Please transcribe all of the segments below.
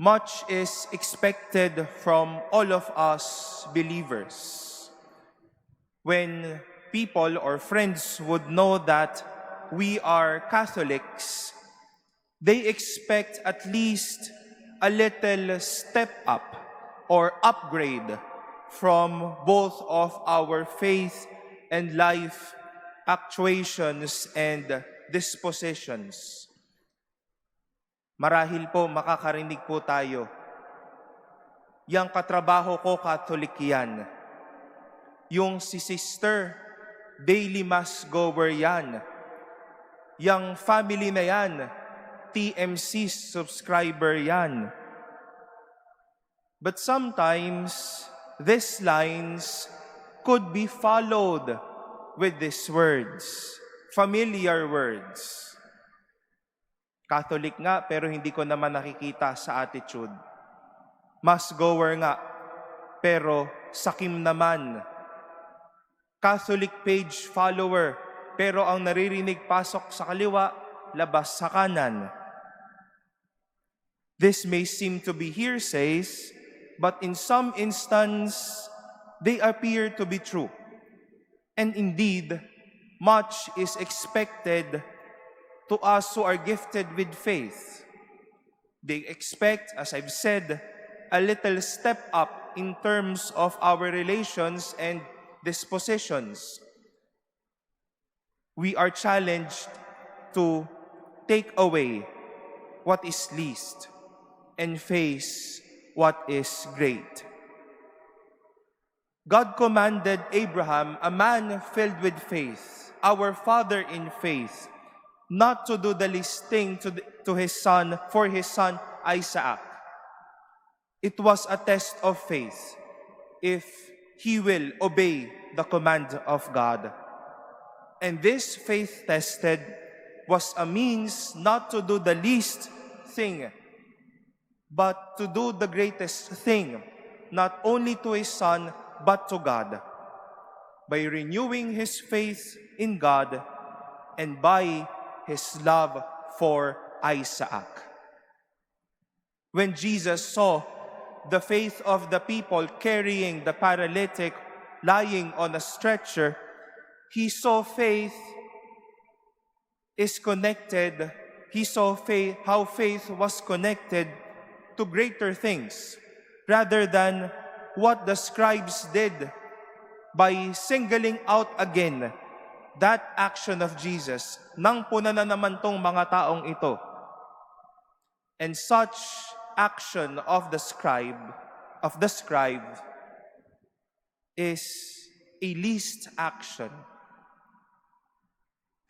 Much is expected from all of us believers. When people or friends would know that we are Catholics, they expect at least a little step up or upgrade from both of our faith and life actuations and dispositions. Marahil po makakarinig po tayo, yang katrabaho ko Catholic yan. Yung si sister, daily mass goer yan. Yang family na yan, TMC subscriber yan. But sometimes, these lines could be followed with these words, familiar words. Catholic nga, pero hindi ko naman nakikita sa attitude. Mass goer nga, pero sakim naman. Catholic page follower, pero ang naririnig pasok sa kaliwa, labas sa kanan. This may seem to be hearsays, but in some instance, they appear to be true. And indeed, much is expected to us who are gifted with faith. They expect, as I've said, a little step up in terms of our relations and dispositions. We are challenged to take away what is least and face what is great. God commanded Abraham, a man filled with faith, our father in faith, not to do the least thing to his son, for his son Isaac. It was a test of faith if he will obey the command of God. And this faith tested was a means not to do the least thing, but to do the greatest thing, not only to his son, but to God, by renewing his faith in God and by his love for Isaac. When Jesus saw the faith of the people carrying the paralytic lying on a stretcher, he saw faith is connected. He saw faith, how faith was connected to greater things, rather than what the scribes did by singling out again that action of Jesus. Nang puna na naman tong mga taong ito. And such action of the scribe is a least action.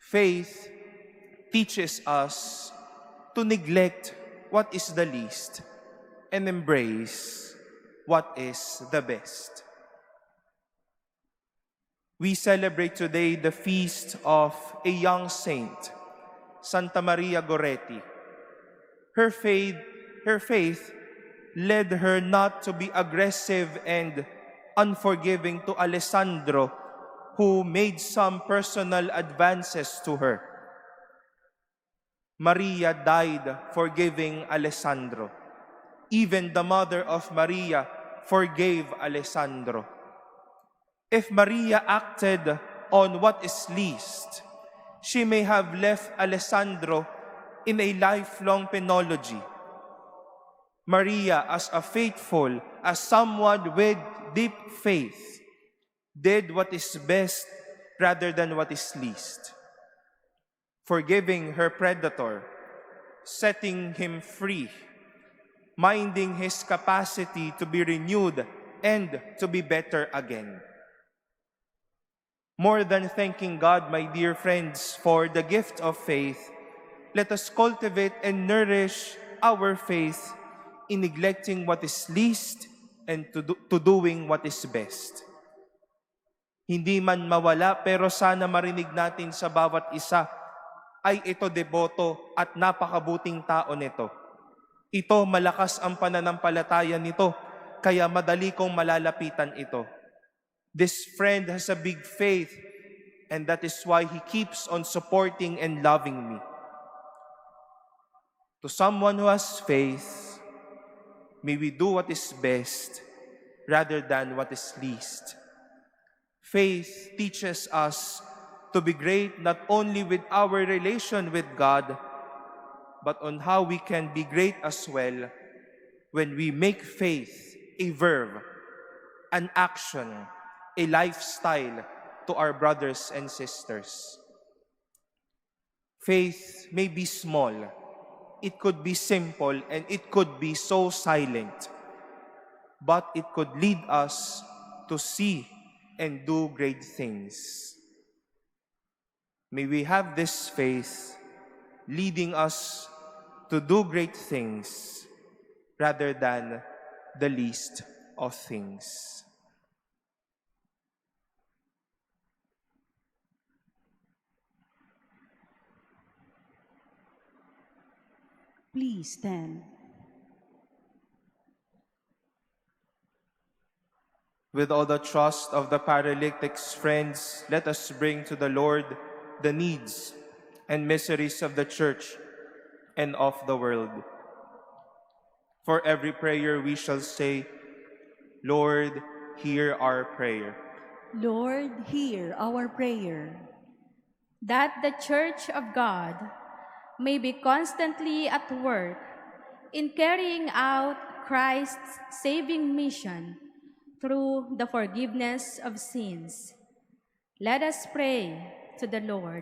Faith teaches us to neglect what is the least and embrace what is the best. We celebrate today the feast of a young saint, Santa Maria Goretti. Her faith led her not to be aggressive and unforgiving to Alessandro, who made some personal advances to her. Maria died forgiving Alessandro. Even the mother of Maria forgave Alessandro. If Maria acted on what is least, she may have left Alessandro in a lifelong penology. Maria, as a faithful, as someone with deep faith, did what is best rather than what is least. Forgiving her predator, setting him free, minding his capacity to be renewed and to be better again. More than thanking God, my dear friends, for the gift of faith, let us cultivate and nourish our faith in neglecting what is least and to doing what is best. Hindi man mawala, pero sana marinig natin sa bawat isa, ay ito deboto at napakabuting tao nito. Ito malakas ang pananampalataya nito, kaya madali kong malalapitan ito. This friend has a big faith, and that is why he keeps on supporting and loving me. To someone who has faith, May we do what is best rather than what is least. Faith teaches us to be great not only with our relation with God, but on how we can be great as well when we make faith a verb, an action, a lifestyle to our brothers and sisters. Faith may be small, it could be simple, and it could be so silent, but it could lead us to see and do great things. May we have this faith leading us to do great things rather than the least of things. Please stand. With all the trust of the paralytic's friends, let us bring to the Lord the needs and miseries of the Church and of the world. For every prayer we shall say, Lord, hear our prayer. Lord, hear our prayer. That the Church of God may be constantly at work in carrying out Christ's saving mission through the forgiveness of sins. Let us pray to the Lord.